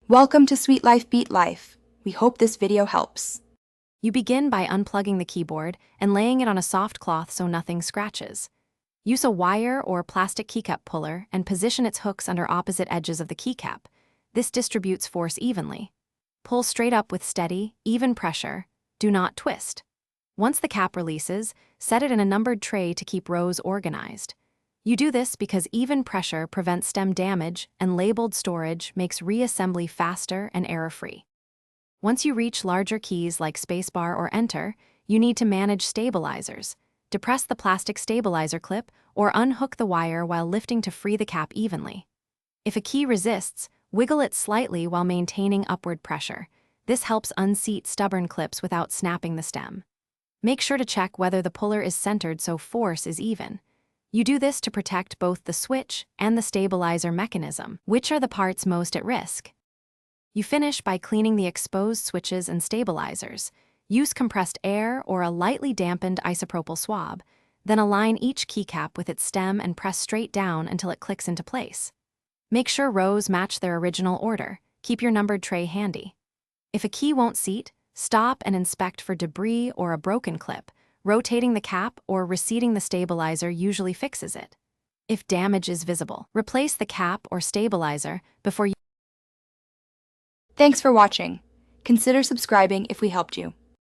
Welcome to Sweet Life Beat Life. We hope this video helps. You begin by unplugging the keyboard and laying it on a soft cloth so nothing scratches. Use a wire or plastic keycap puller and position its hooks under opposite edges of the keycap. This distributes force evenly. Pull straight up with steady, even pressure. Do not twist. Once the cap releases, set it in a numbered tray to keep rows organized. You do this because even pressure prevents stem damage and labeled storage makes reassembly faster and error-free. Once you reach larger keys like spacebar or enter, you need to manage stabilizers. Depress the plastic stabilizer clip or unhook the wire while lifting to free the cap evenly. If a key resists, wiggle it slightly while maintaining upward pressure. This helps unseat stubborn clips without snapping the stem. Make sure to check whether the puller is centered so force is even. You do this to protect both the switch and the stabilizer mechanism, which are the parts most at risk. You finish by cleaning the exposed switches and stabilizers. Use compressed air or a lightly dampened isopropyl swab, then align each keycap with its stem and press straight down until it clicks into place. Make sure rows match their original order. Keep your numbered tray handy. If a key won't seat, stop and inspect for debris or a broken clip. Rotating the cap or reseating the stabilizer usually fixes it. If damage is visible, replace the cap or stabilizer before you... Thanks for watching. Consider subscribing if we helped you.